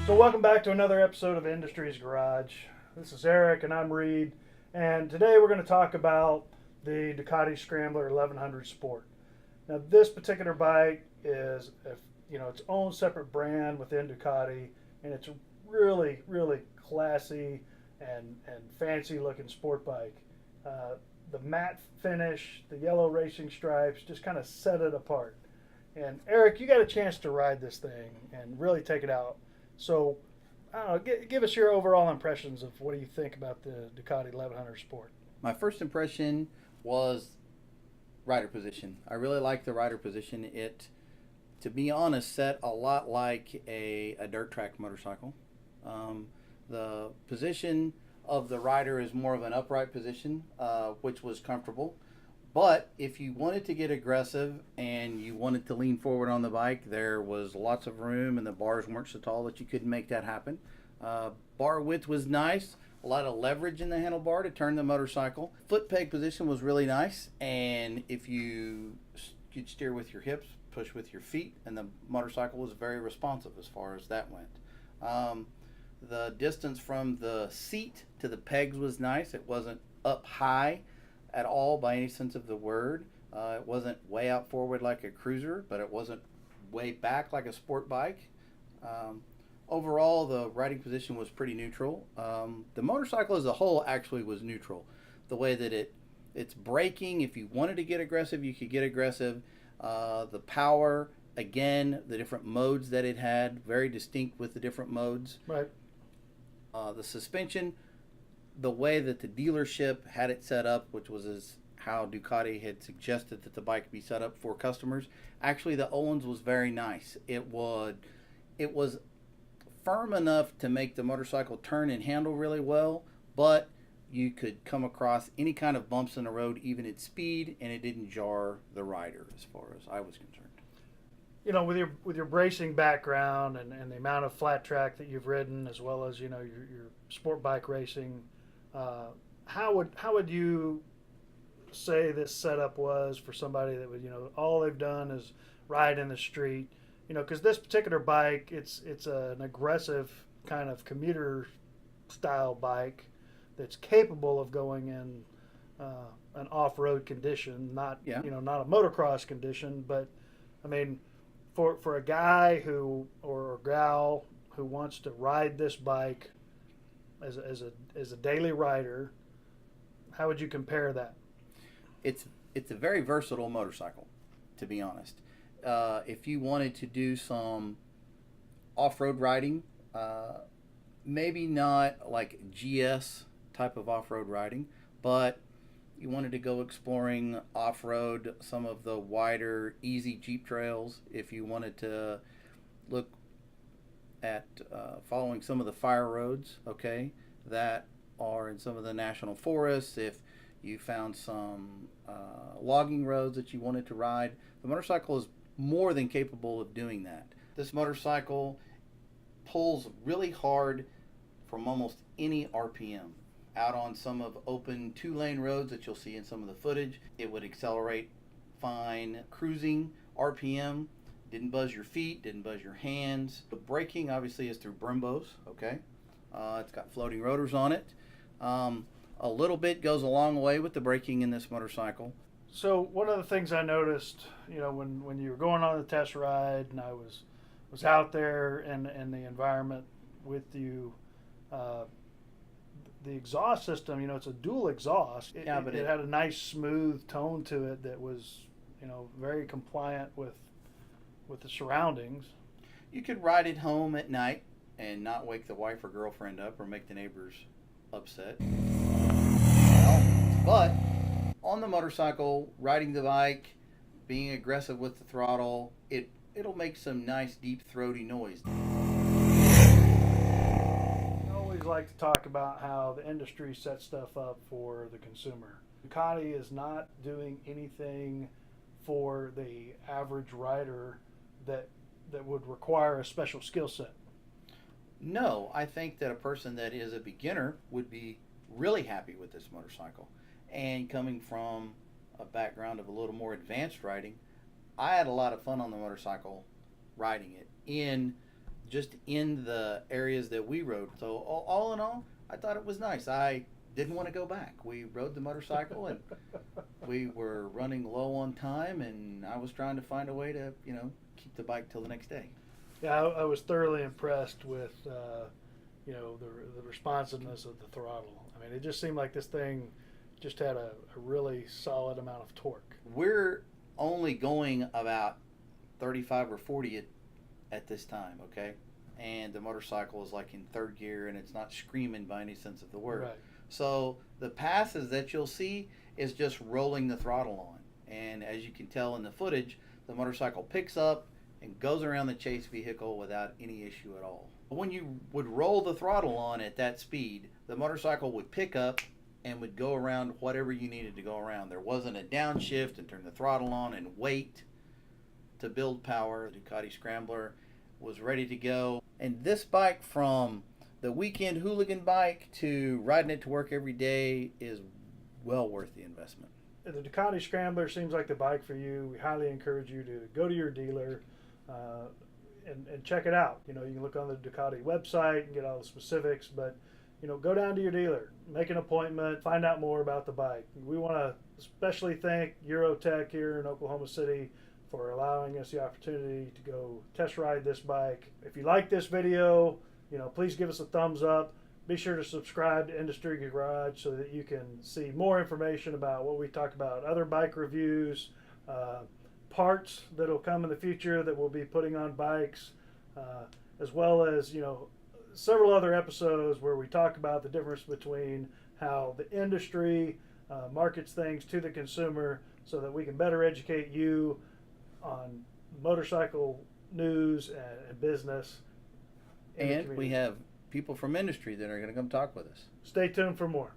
So welcome back to another episode of Industry's Garage. This is Eric and I'm Reed, and today we're going to talk about the Ducati Scrambler 1100 Sport. Now this particular bike is its own separate brand within Ducati, and it's a really classy and fancy looking sport bike. The matte finish, the yellow racing stripes just kind of set it apart. And Eric, you got a chance to ride this thing and really take it out. So, I don't know, give us your overall impressions of what do you think about the Ducati 1100 Sport. My first impression was rider position. I really like the rider position. It, to be honest, set a lot like a dirt track motorcycle. The position of the rider is more of an upright position, which was comfortable. But if you wanted to get aggressive and you wanted to lean forward on the bike, there was lots of room and the bars weren't so tall that you couldn't make that happen. Bar width was nice, a lot of leverage in the handlebar to turn the motorcycle. Foot peg position was really nice, and if you could steer with your hips, push with your feet, and the motorcycle was very responsive as far as that went. The distance from the seat to the pegs was nice. It wasn't up high at all by any sense of the word. It wasn't way out forward like a cruiser, but it wasn't way back like a sport bike. Overall, the riding position was pretty neutral. The motorcycle as a whole actually was neutral. The way that it's braking, if you wanted to get aggressive, you could get aggressive. The power, again, the different modes that it had, very distinct with the different modes. Right. The suspension, the way that the dealership had it set up, which was how Ducati had suggested that the bike be set up for customers. Actually, the Owens was very nice. It was firm enough to make the motorcycle turn and handle really well, but you could come across any kind of bumps in the road, even at speed, and it didn't jar the rider as far as I was concerned. You know, with your bracing background and the amount of flat track that you've ridden, as well as your sport bike racing, how would you say this setup was for somebody that would all they've done is ride in the street? Because this particular bike, it's an aggressive kind of commuter style bike that's capable of going in an off-road condition, not Yeah. Not a motocross condition, but I mean, for a guy or a gal who wants to ride this bike as a daily rider, how would you compare that? It's a very versatile motorcycle, to be honest. If you wanted to do some off-road riding, maybe not like GS type of off-road riding, but you wanted to go exploring off-road some of the wider, easy Jeep trails, if you wanted to look at following some of the fire roads, okay, that are in some of the national forests, if you found some logging roads that you wanted to ride, the motorcycle is more than capable of doing that. This motorcycle pulls really hard from almost any RPM. Out on some of open 2-lane roads that you'll see in some of the footage, it would accelerate fine cruising RPM. Didn't buzz your feet, didn't buzz your hands. The braking obviously is through Brembos, okay? It's got floating rotors on it. A little bit goes a long way with the braking in this motorcycle. So one of the things I noticed, when you were going on the test ride and I was out there in the environment with you, the exhaust system, it's a dual exhaust. It had a nice smooth tone to it that was, very compliant with the surroundings. You could ride it home at night and not wake the wife or girlfriend up or make the neighbors upset. But on the motorcycle, riding the bike, being aggressive with the throttle, it'll make some nice deep throaty noise. Like to talk about how the industry sets stuff up for the consumer. Ducati is not doing anything for the average rider that would require a special skill set. No, I think that a person that is a beginner would be really happy with this motorcycle. And coming from a background of a little more advanced riding, I had a lot of fun on the motorcycle riding it in just in the areas that we rode. So all in all, I thought it was nice. I didn't want to go back. We rode the motorcycle and we were running low on time, and I was trying to find a way to, keep the bike till the next day. Yeah, I was thoroughly impressed with, the responsiveness of the throttle. I mean, it just seemed like this thing just had a really solid amount of torque. We're only going about 35 or 40 at this time, okay? And the motorcycle is like in third gear, and it's not screaming by any sense of the word. Right. So the passes that you'll see is just rolling the throttle on. And as you can tell in the footage, the motorcycle picks up and goes around the chase vehicle without any issue at all. When you would roll the throttle on at that speed, the motorcycle would pick up and would go around whatever you needed to go around. There wasn't a downshift and turn the throttle on and wait to build power. The Ducati Scrambler was ready to go. And this bike, from the weekend hooligan bike to riding it to work every day, is well worth the investment. The Ducati Scrambler seems like the bike for you. We highly encourage you to go to your dealer and check it out. You can look on the Ducati website and get all the specifics, but go down to your dealer, make an appointment, find out more about the bike. We want to especially thank Eurotek here in Oklahoma City for allowing us the opportunity to go test ride this bike. If you like this video, please give us a thumbs up. Be sure to subscribe to Industry Garage so that you can see more information about what we talked about, other bike reviews, parts that will come in the future that we'll be putting on bikes, as well as, several other episodes where we talk about the difference between how the industry markets things to the consumer so that we can better educate you on motorcycle news and business. And we have people from industry that are going to come talk with us. Stay tuned for more.